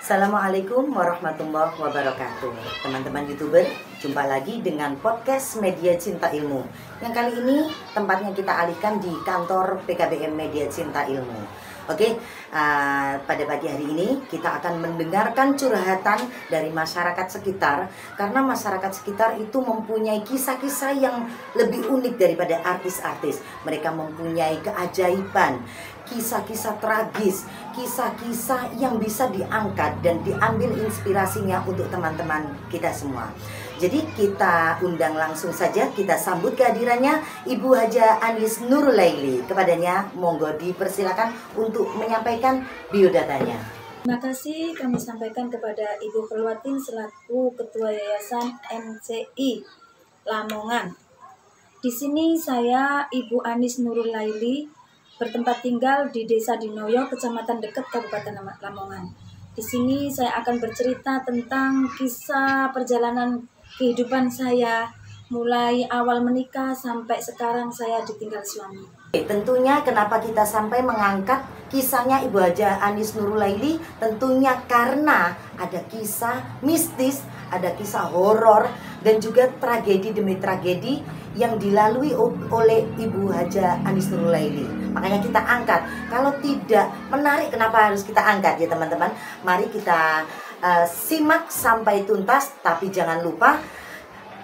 Assalamualaikum warahmatullahi wabarakatuh. Teman-teman YouTuber, jumpa lagi dengan podcast Media Cinta Ilmu. Yang kali ini tempatnya kita alihkan di kantor PKBM Media Cinta Ilmu. Oke, pada pagi hari ini kita akan mendengarkan curhatan dari masyarakat sekitar. Karena masyarakat sekitar itu mempunyai kisah-kisah yang lebih unik daripada artis-artis. Mereka mempunyai keajaiban, kisah-kisah tragis, kisah-kisah yang bisa diangkat dan diambil inspirasinya untuk teman-teman kita semua. Jadi kita undang langsung saja, kita sambut kehadirannya Ibu Haja Anis Nurulaili. Kepadanya monggo dipersilakan untuk menyampaikan biodatanya. Terima kasih kami sampaikan kepada Ibu Perluatin selaku Ketua Yayasan MCI Lamongan. Di sini saya Ibu Anis Nurulaili bertempat tinggal di Desa Dinoyo, Kecamatan Deket, Kabupaten Lamongan. Di sini saya akan bercerita tentang kisah perjalanan kehidupan saya mulai awal menikah sampai sekarang saya ditinggal suami. Tentunya kenapa kita sampai mengangkat kisahnya Ibu Haja Anis Nurulaili, tentunya karena ada kisah mistis, ada kisah horor, dan juga tragedi demi tragedi yang dilalui oleh Ibu Haja Anis Nurulaili. Makanya kita angkat. Kalau tidak menarik, kenapa harus kita angkat ya teman-teman? Mari kita simak sampai tuntas, tapi jangan lupa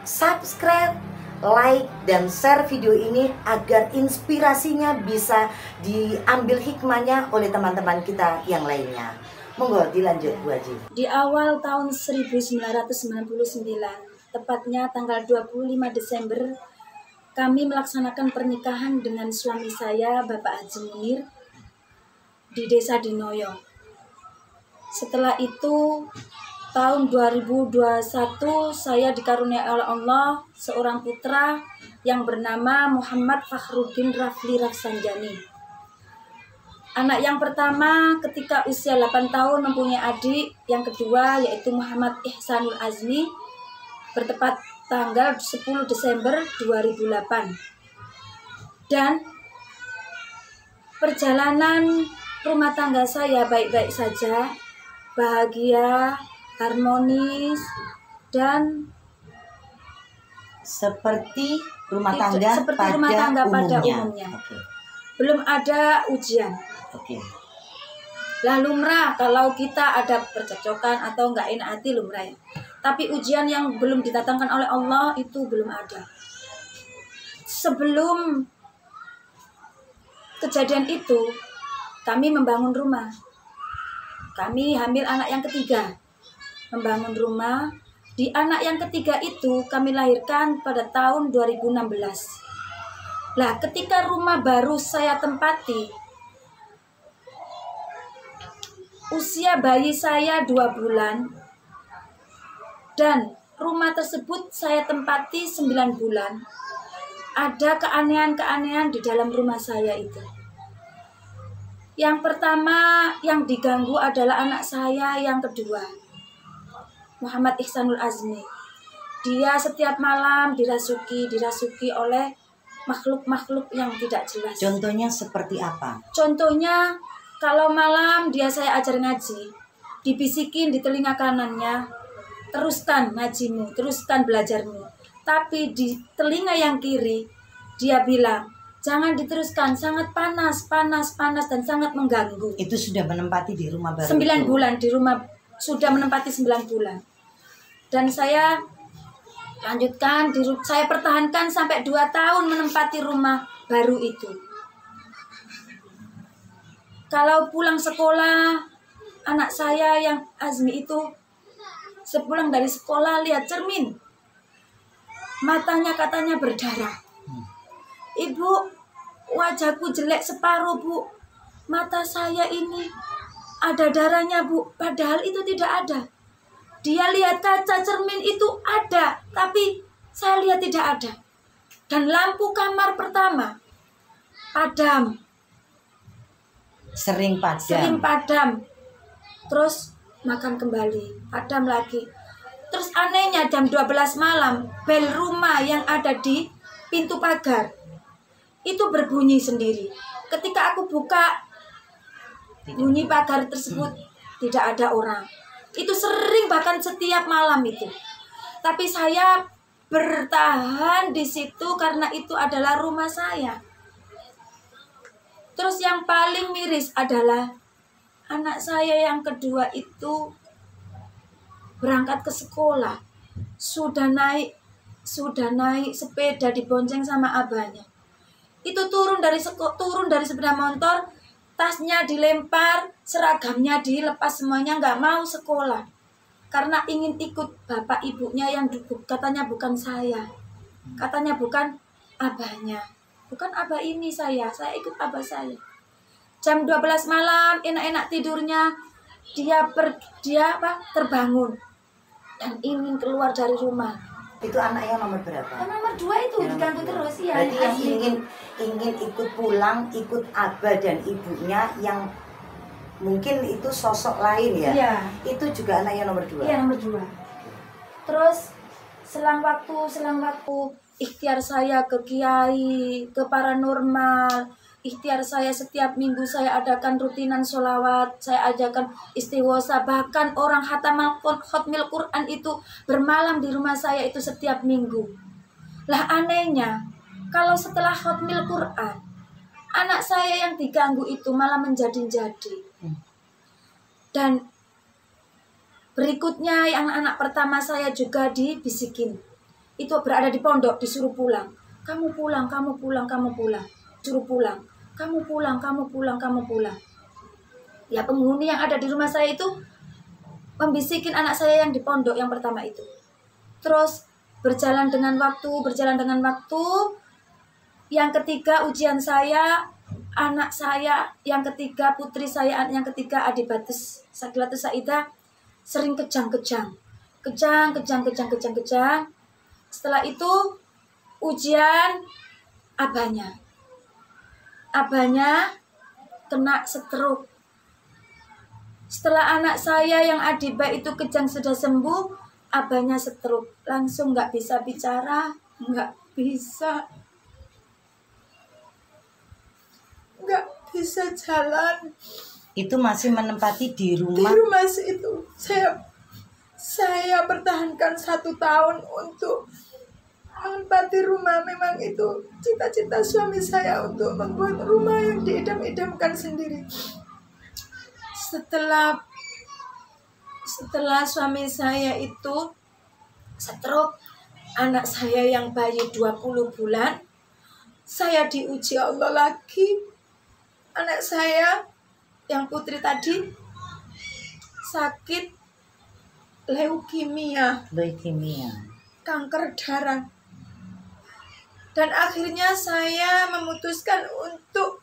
subscribe, like, dan share video ini agar inspirasinya bisa diambil hikmahnya oleh teman-teman kita yang lainnya. Monggo dilanjut Bu Haji. Di awal tahun 1999, tepatnya tanggal 25 Desember, kami melaksanakan pernikahan dengan suami saya, Bapak Haji Munir, di Desa Dinoyo. Setelah itu, tahun 2021, saya dikaruniai oleh Allah seorang putra yang bernama Muhammad Fakhruddin Rafli Rafsanjani. Anak yang pertama ketika usia 8 tahun mempunyai adik, yang kedua yaitu Muhammad Ihsanul Azmi, bertepat tanggal 10 Desember 2008. Dan perjalanan rumah tangga saya baik-baik saja, bahagia, harmonis, dan seperti rumah tangga pada umumnya. Okay. Belum ada ujian. Okay. Lah lumrah kalau kita ada percekcokan atau nggak enak hati, lumrah ya. Tapi ujian yang belum didatangkan oleh Allah itu belum ada. Sebelum kejadian itu, kami membangun rumah. Kami hamil anak yang ketiga. Membangun rumah. Di anak yang ketiga itu kami lahirkan pada tahun 2016. Lah ketika rumah baru saya tempati, usia bayi saya 2 bulan, dan rumah tersebut saya tempati 9 bulan. Ada keanehan-keanehan di dalam rumah saya itu. Yang pertama yang diganggu adalah anak saya yang kedua, Muhammad Ihsanul Azmi. Dia setiap malam dirasuki oleh makhluk-makhluk yang tidak jelas. Contohnya seperti apa? Contohnya kalau malam saya ajar ngaji, dibisikin di telinga kanannya, teruskan ngajimu, teruskan belajarmu. Tapi di telinga yang kiri, dia bilang, jangan diteruskan, sangat panas, dan sangat mengganggu. Itu sudah menempati di rumah baru 9 bulan di rumah, sudah menempati 9 bulan. Dan saya lanjutkan, saya pertahankan sampai 2 tahun menempati rumah baru itu. Kalau pulang sekolah, anak saya yang Azmi itu, sepulang dari sekolah lihat cermin, matanya katanya berdarah. Ibu, wajahku jelek separuh, Bu. Mata saya ini ada darahnya, Bu. Padahal itu tidak ada. Dia lihat kaca cermin itu ada, tapi saya lihat tidak ada. Dan lampu kamar pertama padam. Sering padam. Terus makan kembali, padam lagi. Terus anehnya jam 12 malam, bel rumah yang ada di pintu pagar itu berbunyi sendiri. Ketika aku buka bunyi pagar tersebut, tidak ada orang. Itu sering, bahkan setiap malam itu. Tapi saya bertahan di situ karena itu adalah rumah saya. Terus yang paling miris adalah anak saya yang kedua itu berangkat ke sekolah. Sudah naik sepeda dibonceng sama abahnya. Itu turun dari sepeda motor, tasnya dilempar, seragamnya dilepas semuanya, nggak mau sekolah. Karena ingin ikut bapak ibunya yang katanya bukan saya. Katanya bukan abahnya. Bukan abah ini saya ikut abah saya. Jam 12 malam, enak-enak tidurnya, dia terbangun dan ingin keluar dari rumah. Itu anak yang nomor berapa? Yang nomor 2 itu diganggu terus ya. Berarti yang ingin ikut pulang, ikut abah dan ibunya yang mungkin itu sosok lain ya? Iya. Itu juga anak yang nomor 2? Iya, nomor 2. Terus selang waktu ikhtiar saya ke kiai, ke paranormal, ikhtiar saya setiap minggu saya adakan rutinan sholawat, saya ajarkan istighosa, bahkan orang khatmil Quran itu bermalam di rumah saya itu setiap minggu. Lah anehnya, kalau setelah khatmil Quran, anak saya yang diganggu itu malah menjadi-jadi. Dan berikutnya yang anak pertama saya juga dibisikin. Itu berada di pondok, disuruh pulang. Kamu pulang. Suruh pulang. Kamu pulang. Ya penghuni yang ada di rumah saya itu membisikin anak saya yang di pondok yang pertama itu. Terus berjalan dengan waktu. Yang ketiga ujian saya, anak saya yang ketiga, putri saya yang ketiga, Adibatus Sakilatus Saidah, sering kejang. Setelah itu ujian abahnya kena stroke. Setelah anak saya yang Adiba itu kejang sudah sembuh, abahnya stroke, langsung nggak bisa bicara, nggak bisa jalan. Itu masih menempati di rumah? Di rumah itu saya pertahankan 1 tahun untuk menempati rumah. Memang itu cita-cita suami saya untuk membuat rumah yang diidam-idamkan sendiri. Setelah suami saya itu stroke, anak saya yang bayi 20 bulan, saya diuji Allah lagi. Anak saya yang putri tadi sakit leukemia, kanker darah. Dan akhirnya saya memutuskan untuk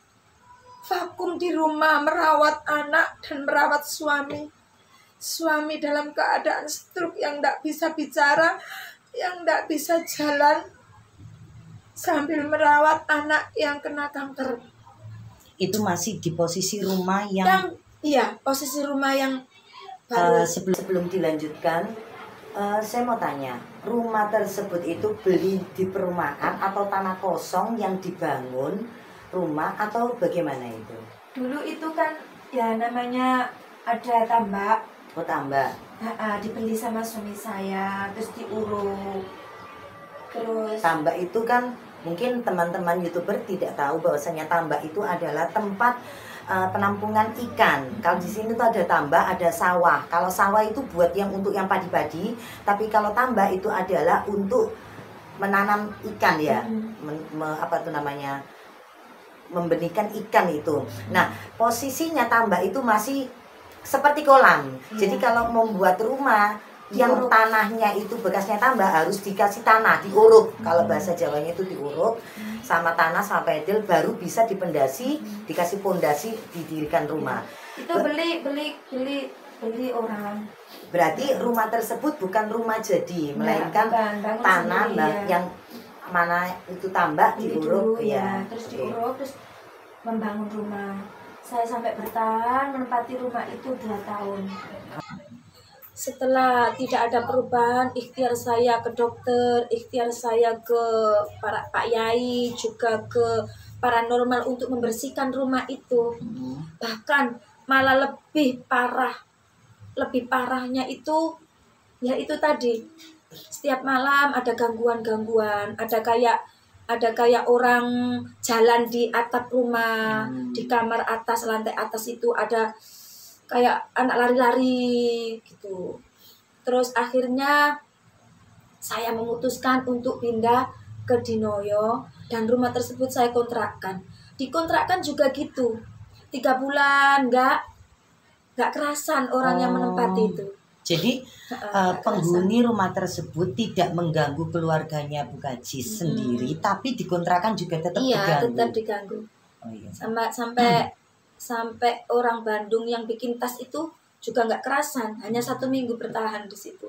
vakum di rumah, merawat anak dan merawat suami. Suami dalam keadaan stroke, yang tidak bisa bicara, yang tidak bisa jalan, sambil merawat anak yang kena kanker. Itu masih di posisi rumah yang iya, posisi rumah yang baru. Sebelum dilanjutkan, saya mau tanya, rumah tersebut itu beli di perumahan atau tanah kosong yang dibangun rumah atau bagaimana itu? Dulu itu kan ya namanya ada tambak. Oh, tambak. Dibeli sama suami saya, terus diuruk. Terus tambak itu kan mungkin teman-teman YouTuber tidak tahu bahwasanya tambak itu adalah tempat penampungan ikan. Kalau di sini tuh ada tambak, ada sawah. Kalau sawah itu buat untuk yang padi-padi, tapi kalau tambak itu adalah untuk menanam ikan ya. Membenihkan ikan itu. Nah, posisinya tambak itu masih seperti kolam. Jadi kalau membuat rumah yang tanahnya itu bekasnya tambak, harus dikasih tanah, diuruk. Kalau bahasa Jawanya itu diuruk sama tanah sama pedel, baru bisa dipendasi, dikasih pondasi, didirikan rumah. Itu beli orang. Berarti rumah tersebut bukan rumah jadi, melainkan tanah yang mana itu tambak diuruk ya. Terus diuruk, terus membangun rumah. Saya sampai bertahan menempati rumah itu 2 tahun. Setelah tidak ada perubahan, ikhtiar saya ke dokter, ikhtiar saya ke para Pak Yai, juga ke paranormal untuk membersihkan rumah itu. Bahkan malah lebih parah, lebih parahnya itu ya itu tadi, setiap malam ada gangguan-gangguan, ada kayak orang jalan di atap rumah, di kamar atas, lantai atas itu ada kayak anak lari-lari gitu. Terus akhirnya saya memutuskan untuk pindah ke Dinoyo dan rumah tersebut saya kontrakkan. Dikontrakkan juga gitu, 3 bulan nggak kerasan orang yang menempati itu. Jadi Nggak penghuni rumah tersebut tidak mengganggu keluarganya Bu Kaji sendiri, tapi dikontrakan juga tetap Iya, diganggu. tetap diganggu. Oh, iya. Sampai orang Bandung yang bikin tas itu juga nggak kerasan, hanya 1 minggu bertahan di situ.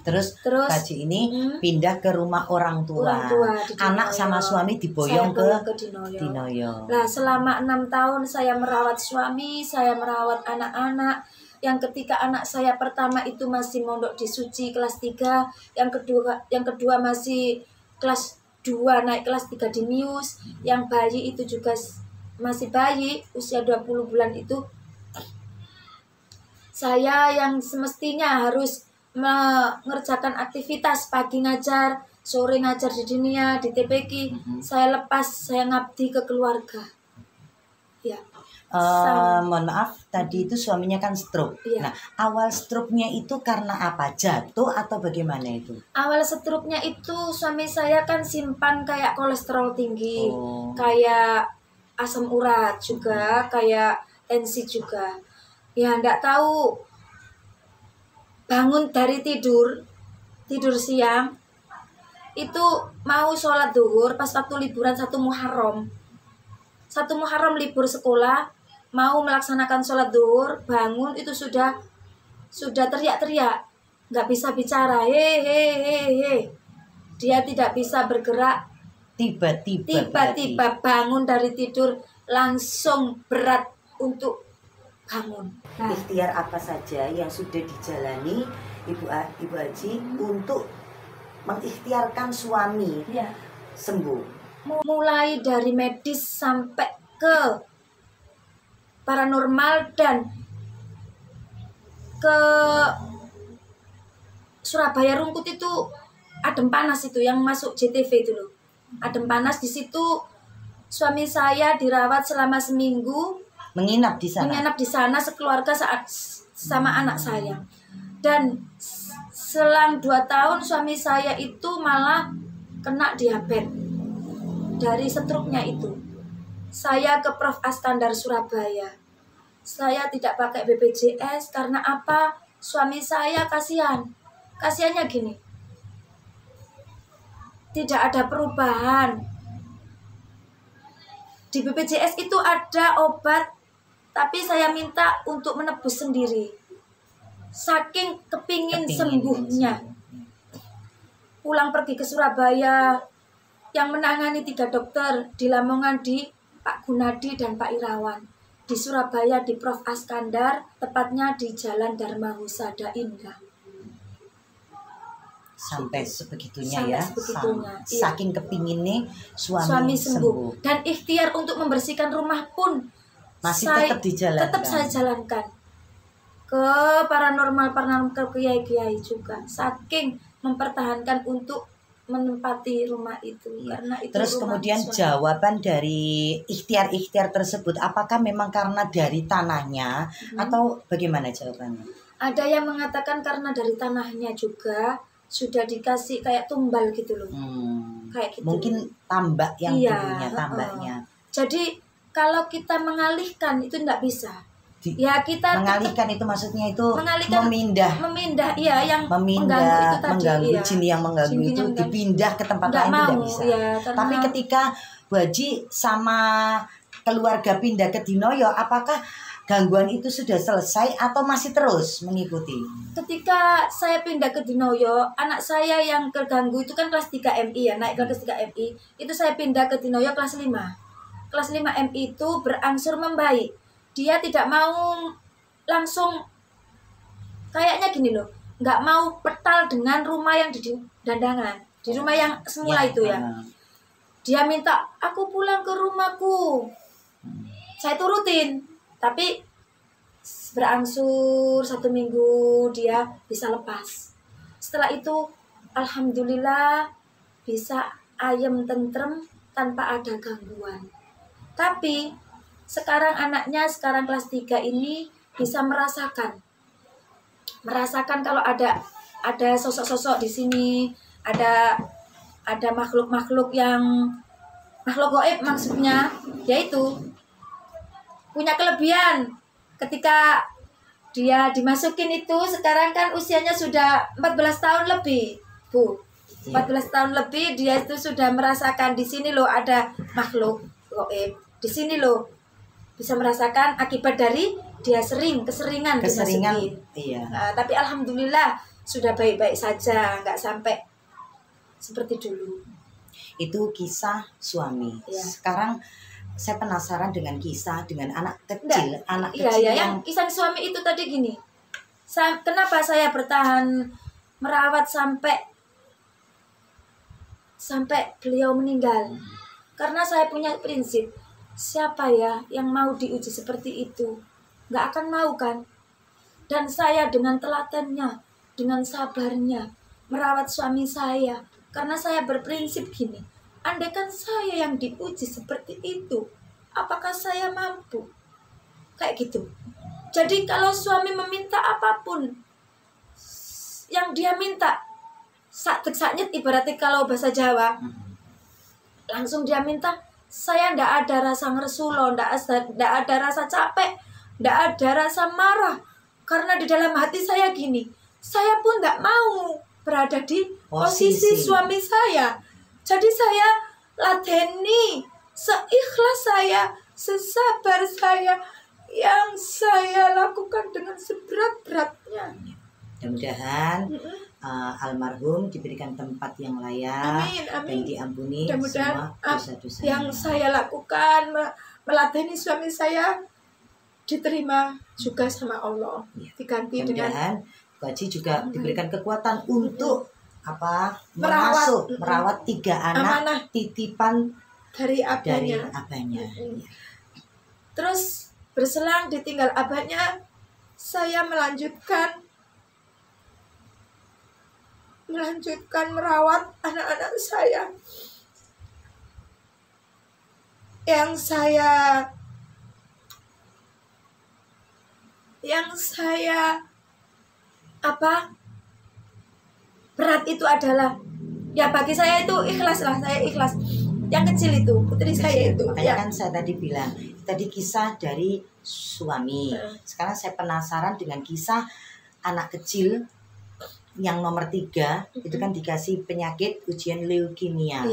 Terus Kaji ini pindah ke rumah orang tua. di Dinoyo. Anak sama suami diboyong ke Dinoyo. Nah, selama 6 tahun saya merawat suami, saya merawat anak-anak. Yang ketika anak saya pertama itu masih mondok di Suci kelas 3, yang kedua masih kelas 2 naik kelas 3 di Mius, yang bayi itu juga masih bayi usia 20 bulan itu saya yang semestinya harus mengerjakan aktivitas pagi ngajar, sore ngajar di Dinia, di TPQ, saya lepas, saya ngabdi ke keluarga. Ya. Mohon maaf, tadi itu suaminya kan stroke. Iya. Nah, awal stroke-nya itu karena apa? Jatuh atau bagaimana itu? Awal stroke-nya itu suami saya kan simpan kayak kolesterol tinggi, kayak asam urat juga, kayak tensi juga. Ya enggak tahu, bangun dari tidur siang, itu mau sholat zuhur pas waktu liburan 1 Muharram. 1 Muharram libur sekolah, mau melaksanakan sholat zuhur, bangun itu sudah teriak-teriak, nggak bisa bicara, he. Dia tidak bisa bergerak. Tiba-tiba bangun dari tidur langsung berat untuk bangun. Nah, ikhtiar apa saja yang sudah dijalani Ibu Haji untuk mengikhtiarkan suami sembuh? Mulai dari medis sampai ke paranormal dan ke Surabaya Rungkut itu adem panas itu yang masuk JTV itu loh. Adem panas di situ suami saya dirawat selama seminggu, menginap di sana sekeluarga sama anak saya. Dan selang 2 tahun suami saya itu malah kena diabetes dari stroke-nya itu. Saya ke Prof. Askandar Surabaya. Saya tidak pakai BPJS karena apa? Suami saya kasihan. Kasihannya gini. Tidak ada perubahan. Di BPJS itu ada obat, tapi saya minta untuk menebus sendiri. Saking kepingin sembuhnya. Pulang pergi ke Surabaya, yang menangani 3 dokter di Lamongan di Pak Gunadi dan Pak Irawan. Di Surabaya di Prof. Askandar, tepatnya di Jalan Dharma Husada Indah. Sampai sebegitunya. Iya. Saking kepinginnya suami sembuh. Dan ikhtiar untuk membersihkan rumah pun masih tetap dijalankan. Tetap saya jalankan. Ke paranormal ke kiai-kiai juga. Saking mempertahankan untuk menempati rumah itu, karena itu. Terus kemudian jawaban dari ikhtiar tersebut, apakah memang karena dari tanahnya atau bagaimana jawabannya? Ada yang mengatakan karena dari tanahnya juga sudah dikasih kayak tumbal gitu loh. Kayak gitu. Mungkin tambak yang dulunya tambaknya. Jadi kalau kita mengalihkan itu enggak bisa. Ya kita mengalihkan itu maksudnya itu memindah iya, yang mengganggu jin yang mengganggu itu dipindah ke tempat lain tidak bisa. Ya, tapi ketika Bu Haji sama keluarga pindah ke Dinoyo, apakah gangguan itu sudah selesai atau masih terus mengikuti? Ketika saya pindah ke Dinoyo, anak saya yang terganggu itu kan kelas 3 MI ya, naik kelas 3 MI. Itu saya pindah ke Dinoyo kelas 5. Kelas 5 MI itu berangsur membaik. Dia tidak mau langsung kayaknya gini loh, nggak mau petal dengan rumah yang di dandangan, di rumah yang semula itu ya. Dia minta aku pulang ke rumahku. Saya turutin, tapi berangsur 1 minggu dia bisa lepas. Setelah itu alhamdulillah bisa ayem tentrem tanpa ada gangguan. Tapi sekarang anaknya sekarang kelas 3 ini bisa merasakan kalau ada sosok-sosok di sini, ada makhluk-makhluk yang makhluk gaib maksudnya, yaitu punya kelebihan ketika dia dimasukin itu. Sekarang kan usianya sudah 14 tahun lebih, Bu. 14 tahun lebih dia itu sudah merasakan di sini loh ada makhluk gaib. Di sini loh bisa merasakan akibat dari dia keseringan dimasukin. Iya. Nah, tapi alhamdulillah sudah baik-baik saja, nggak sampai seperti dulu. Itu kisah suami. Iya. Sekarang saya penasaran dengan kisah dengan anak kecil. Anak Iya, kecil yang kisah suami itu tadi gini. Kenapa saya bertahan merawat sampai beliau meninggal? Karena saya punya prinsip, siapa ya yang mau diuji seperti itu? Nggak akan mau kan? Dan saya dengan telatennya, dengan sabarnya merawat suami saya. Karena saya berprinsip gini, andaikan saya yang diuji seperti itu, apakah saya mampu? Kayak gitu. Jadi kalau suami meminta apapun yang dia minta, saknyet ibaratnya kalau bahasa Jawa, langsung dia minta, saya ndak ada rasa ngersulo, ndak ada rasa capek, ndak ada rasa marah. Karena di dalam hati saya gini, saya pun ndak mau berada di posisi suami saya. Jadi saya ladeni seikhlas saya, sesabar saya, yang saya lakukan dengan seberat-beratnya. Mudah-mudahan almarhum diberikan tempat yang layak. Amin, amin. Dan diampuni Mudah-mudahan semua dosa-dosa yang saya lakukan meladeni suami saya diterima juga sama Allah. Ya. Diganti dengan Bu Haji juga diberikan kekuatan untuk merawat 3 anak amanah titipan dari abahnya. Ya. Terus berselang ditinggal abahnya, saya melanjutkan merawat anak-anak saya. Yang saya berat itu adalah, ya bagi saya itu ikhlas lah, saya ikhlas. Yang kecil itu putri saya itu. Makanya kan saya tadi bilang, tadi kisah dari suami. Sekarang saya penasaran dengan kisah anak kecil yang nomor 3, itu kan dikasih penyakit ujian leukemia.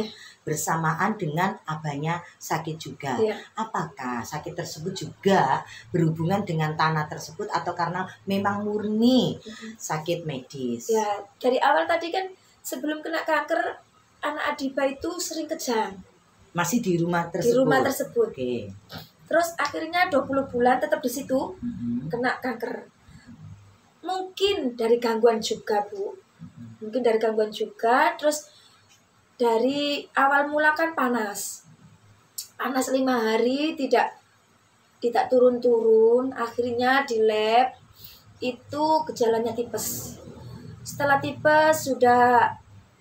Bersamaan dengan abahnya sakit juga. Apakah sakit tersebut juga berhubungan dengan tanah tersebut atau karena memang murni sakit medis? Ya, dari awal tadi kan sebelum kena kanker, anak Adiba itu sering kejang. Masih di rumah tersebut? Di rumah tersebut. Oke. Terus akhirnya 20 bulan tetap di situ, kena kanker. Mungkin dari gangguan juga, Bu. Mungkin dari gangguan juga. Terus dari awal mula kan panas 5 hari tidak turun-turun. Akhirnya di lab itu gejalanya tipes. Setelah tipes sudah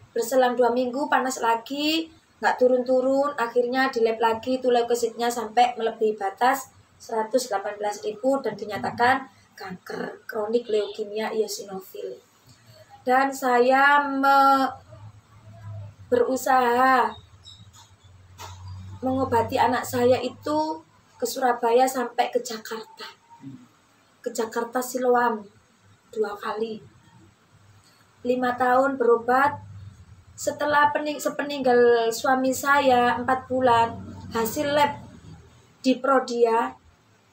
berselang 2 minggu, panas lagi, nggak turun-turun. Akhirnya di lab lagi, itu leukositnya sampai melebihi batas 118.000 dan dinyatakan kanker kronik leukemia eosinofil. Dan saya berusaha mengobati anak saya itu ke Surabaya sampai ke Jakarta. Ke Jakarta Siloam 2 kali. 5 tahun berobat. Setelah sepeninggal suami saya 4 bulan, hasil lab di Prodia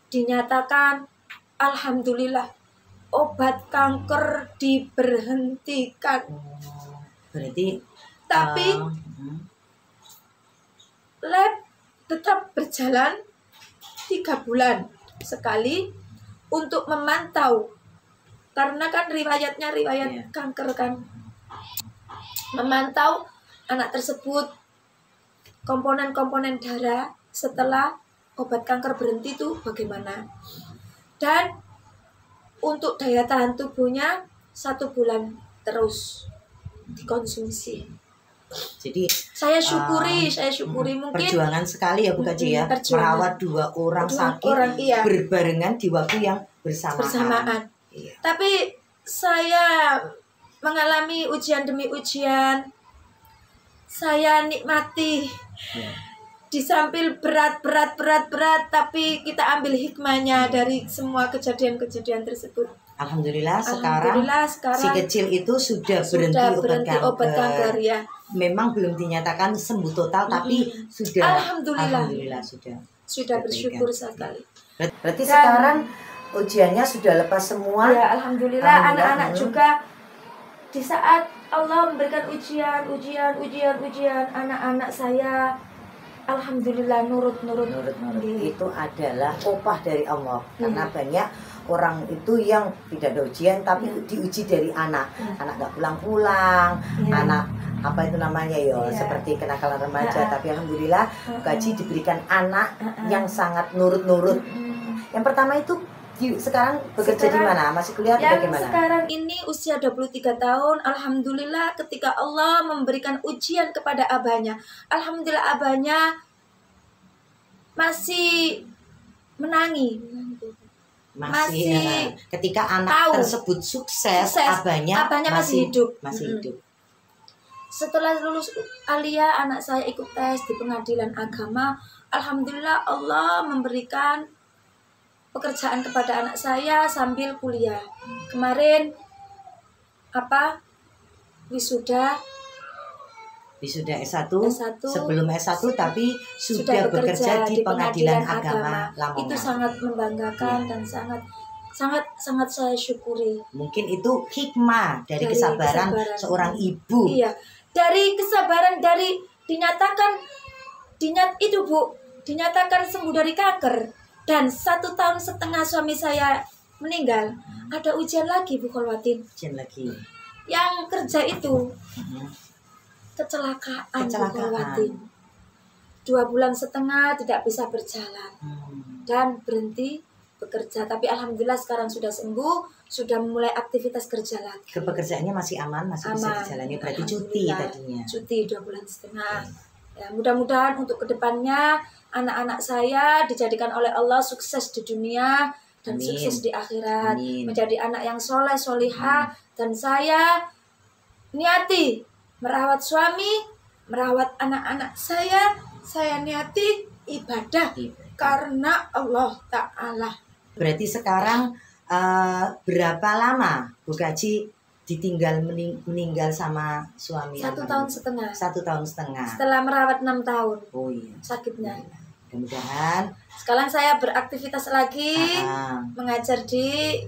dinyatakan alhamdulillah obat kanker diberhentikan. Berarti tapi lab tetap berjalan 3 bulan sekali untuk memantau, karena kan riwayatnya kanker kan. Memantau anak tersebut, komponen-komponen darah setelah obat kanker berhenti itu bagaimana. Dan untuk daya tahan tubuhnya 1 bulan terus dikonsumsi. Jadi Saya syukuri mungkin perjuangan sekali ya Bu Kaji ya, merawat 2 orang sakit iya, berbarengan di waktu yang bersamaan. Iya. Tapi saya mengalami ujian demi ujian, saya nikmati. Di samping berat, tapi kita ambil hikmahnya dari semua kejadian-kejadian tersebut. Alhamdulillah sekarang si kecil itu sudah berhenti obat kanker. Ya. Memang belum dinyatakan sembuh total, tapi sudah Alhamdulillah sudah bersyukur sekali. Berarti sekarang ujiannya sudah lepas semua. Ya, alhamdulillah. Anak-anak juga di saat Allah memberikan ujian, anak-anak saya alhamdulillah nurut. Itu adalah upah dari Allah. Karena banyak orang itu yang tidak ada ujian tapi diuji dari anak. Anak gak pulang-pulang, anak apa itu namanya seperti kenakalan remaja. Tapi alhamdulillah Kaji diberikan anak yang sangat nurut. Yang pertama itu sekarang bekerja di mana? Masih kuliah atau bagaimana? Sekarang ini usia 23 tahun. Alhamdulillah ketika Allah memberikan ujian kepada abahnya. Alhamdulillah abahnya masih menangi. Masih ketika anak tersebut sukses abahnya masih hidup. Setelah lulus aliyah, anak saya ikut tes di pengadilan agama. Alhamdulillah Allah memberikan pekerjaan kepada anak saya sambil kuliah. Kemarin wisuda S1, sebelum S1 tapi sudah bekerja di pengadilan agama Lamongan. Itu sangat membanggakan dan sangat saya syukuri. Mungkin itu hikmah dari kesabaran seorang ibu. Iya, dari kesabaran, dari dinyatakan sembuh dari kanker. Dan 1,5 tahun suami saya meninggal. Ada ujian lagi Bu Kholwatin. Ujian lagi. Yang kerja itu kecelakaan. Bu Kholwatin. 2,5 bulan tidak bisa berjalan. Dan berhenti bekerja. Tapi alhamdulillah sekarang sudah sembuh, sudah mulai aktivitas kerja lagi. Pekerjaannya masih aman, masih bisa dijalani. Berarti cuti tadinya. Cuti 2,5 bulan. Ya, mudah-mudahan untuk kedepannya anak-anak saya dijadikan oleh Allah sukses di dunia dan sukses di akhirat. Menjadi anak yang soleh, solihah. Dan saya niati merawat suami, merawat anak-anak saya niati ibadah karena Allah Ta'ala. Berarti sekarang berapa lama Bu Kaji ditinggal meninggal sama suami? 1,5 tahun. 1,5 tahun. Setelah merawat 6 tahun. Oh iya. Sakitnya. Mudah-mudahan. Sekarang saya beraktivitas lagi, mengajar di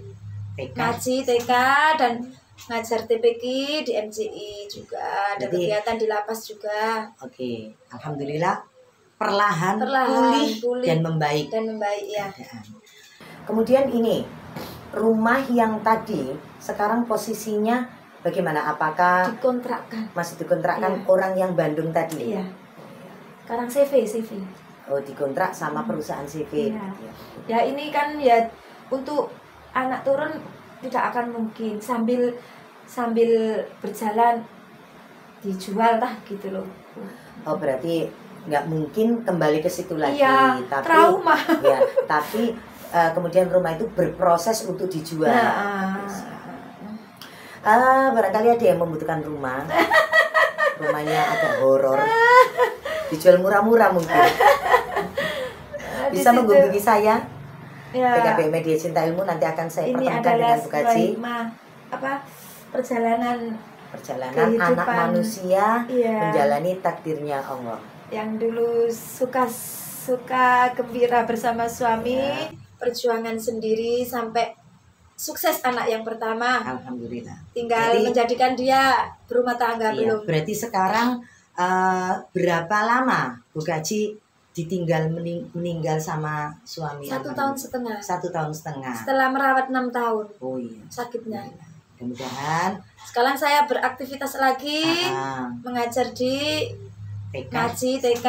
ngaji TK dan ngajar TPQ di MCI juga. Ada kegiatan di lapas juga. Oke, alhamdulillah perlahan pulih dan membaik. Ya. Kemudian ini rumah yang tadi sekarang posisinya bagaimana? Apakah dikontrakkan? Masih dikontrakkan orang yang Bandung tadi? Iya. Sekarang CV. Oh, dikontrak sama perusahaan CV. Iya. Ya ini kan ya untuk anak turun tidak akan mungkin sambil berjalan dijual gitu loh. Oh, berarti nggak mungkin kembali ke situ lagi. Iya, tapi trauma. Ya, tapi kemudian rumah itu berproses untuk dijual. Barangkali ada yang membutuhkan rumah. Rumahnya agak horor. Dijual murah-murah mungkin. Bisa menghubungi saya. PKB Media Cinta Ilmu nanti akan saya pertemukan dengan Bu Kaji. Perjalanan anak manusia menjalani takdirnya Allah. Yang dulu suka gembira bersama suami, perjuangan sendiri sampai sukses anak yang pertama. Alhamdulillah. Tinggal menjadikan dia berumah tangga belum. Berarti sekarang berapa lama Bu Kaji ditinggal meninggal sama suami? 1,5 tahun. 1,5 tahun. Setelah merawat 6 tahun. Oh iya. Sakitnya. Mudah-mudahan. Sekarang saya beraktivitas lagi, mengajar di ngaji TK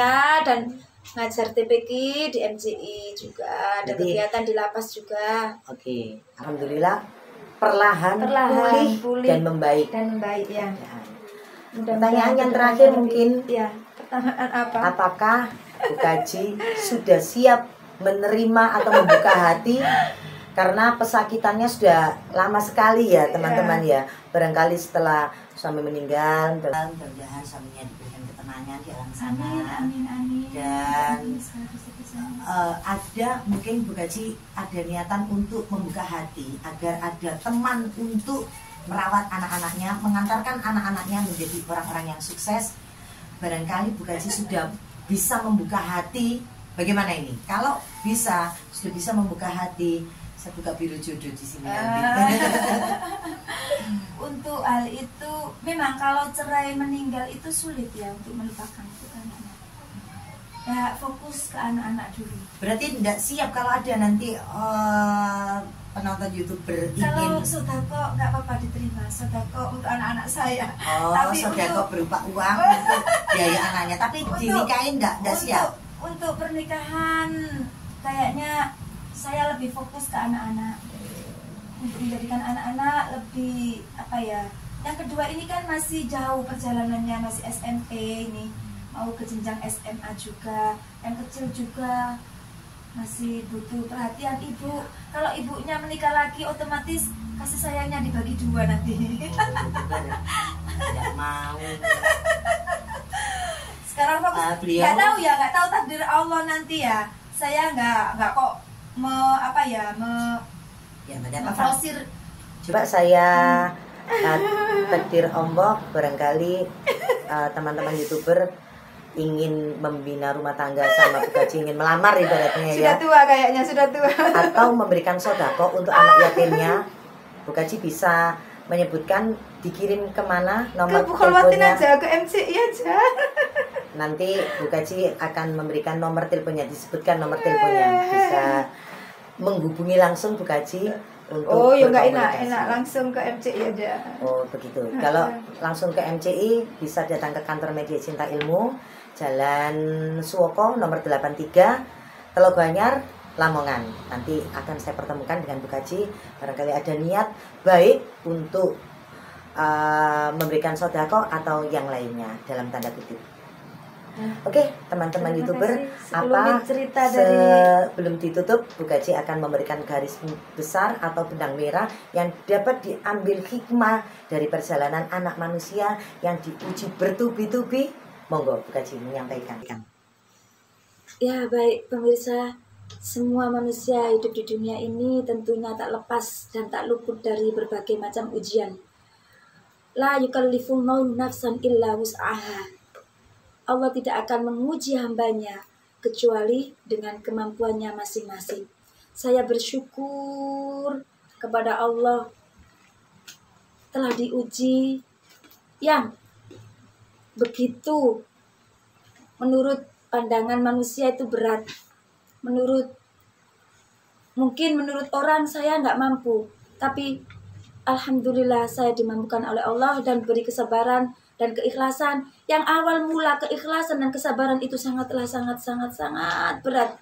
dan ngajar TPQ di MCI juga, ada Jadi- kegiatan di lapas juga. Oke, alhamdulillah perlahan, Perlahan pulih dan membaik. ya. Pertanyaan yang terakhir mungkin, ya, pertanyaan apa? apakah Bu Kaji sudah siap menerima atau membuka hati karena pesakitannya sudah lama sekali ya teman-teman ya. Barangkali setelah suami meninggal, mudah-mudahan suaminya diberikan ketenangan di alam sana. Amin. Dan ada mungkin Bu Kaji ada niatan untuk membuka hati agar ada teman untuk merawat anak-anaknya, mengantarkan anak-anaknya menjadi orang-orang yang sukses. Barangkali Bu Kaji sudah bisa membuka hati. Bagaimana ini? Kalau sudah bisa membuka hati, saya buka biru jodoh di sini nanti. Untuk hal itu memang kalau cerai meninggal itu sulit ya untuk melupakan itu anak-anak. Ya fokus ke anak-anak dulu. Berarti tidak siap kalau ada nanti penonton YouTuber Kalau ingin sodako nggak apa-apa diterima, sodako untuk anak-anak saya. tapi sodako berupa uang untuk biaya anaknya, tapi dinikahin tidak siap. Untuk pernikahan kayaknya saya lebih fokus ke anak-anak, untuk menjadikan anak-anak lebih apa ya. Yang kedua ini kan masih jauh perjalanannya, masih SMP ini, mau ke jenjang SMA juga, yang kecil juga masih butuh perhatian ibu. Kalau ibunya menikah lagi otomatis kasih sayangnya dibagi dua nanti. Tidak mau. Sekarang fokus beliau nggak tahu takdir Allah nanti ya. Saya nggak kok mendapat memforsir. Coba saya takdir Allah, barangkali teman-teman YouTuber ingin membina rumah tangga sama Bu Kaji, ingin melamar ibaratnya ya. Sudah tua kayaknya, sudah tua. Atau memberikan sodako untuk anak yatimnya, Bu Kaji bisa menyebutkan dikirim kemana nomor teleponnya. Aja ke MCI aja. Nanti Bu Kaji akan memberikan nomor teleponnya, disebutkan nomor teleponnya, bisa menghubungi langsung Bu Kaji untuk ya nggak berkomunikasi. enak langsung ke MCI aja. Oh begitu. Kalau langsung ke MCI bisa datang ke kantor Media Cinta Ilmu, Jalan Suwoko nomor 83, Teloganyar, Lamongan. Nanti akan saya pertemukan dengan Bu Kaji. Barangkali ada niat baik untuk memberikan sodako atau yang lainnya dalam tanda kutip. Oke, teman-teman YouTuber, sebelum ditutup, Bu Kaji akan memberikan garis besar atau benang merah yang dapat diambil hikmah dari perjalanan anak manusia yang diuji bertubi-tubi. Monggo Bu Kaji menyampaikan. Ya baik pemirsa, semua manusia hidup di dunia ini tentunya tak lepas dan tak luput dari berbagai macam ujian. La yukallifullahu nafsan illa wus'aha. Allah tidak akan menguji hambanya kecuali dengan kemampuannya masing-masing. Saya bersyukur kepada Allah telah diuji yang begitu menurut pandangan manusia itu berat. Mungkin menurut orang saya nggak mampu, tapi alhamdulillah saya dimampukan oleh Allah dan beri kesabaran dan keikhlasan. Yang awal mula keikhlasan dan kesabaran itu sangat berat.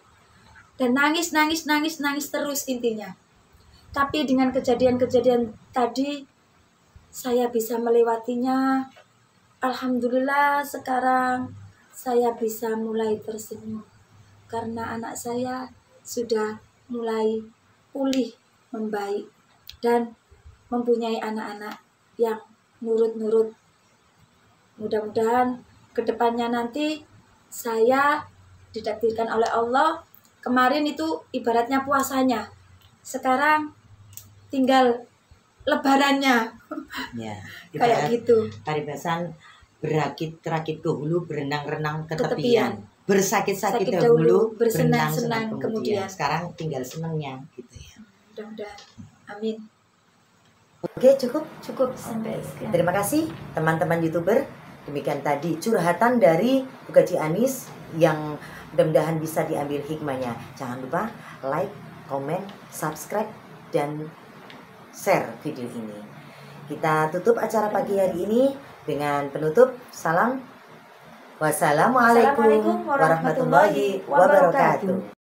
Dan nangis terus intinya. Tapi dengan kejadian-kejadian tadi saya bisa melewatinya. Alhamdulillah sekarang saya bisa mulai tersenyum karena anak saya sudah mulai pulih, membaik dan mempunyai anak-anak yang nurut-nurut. Mudah-mudahan kedepannya nanti saya ditakdirkan oleh Allah. Kemarin itu ibaratnya puasanya, sekarang tinggal lebarannya. Ya, Kayak gitu. Paribasan berakit ke hulu, berenang-renang ke Ke tepian. tepian. Bersakit-sakit Sakit dahulu, bersenang-senang kemudian. Sekarang tinggal senangnya gitu ya. Mudah-mudahan. Amin. Oke, cukup. Sampai sekian. Terima kasih teman-teman YouTuber. Demikian tadi curhatan dari Bu Kaji Anis yang mudah-mudahan bisa diambil hikmahnya. Jangan lupa like, komen, subscribe, dan share video ini. Kita tutup acara pagi hari ini dengan penutup salam Wassalamualaikum warahmatullahi wabarakatuh.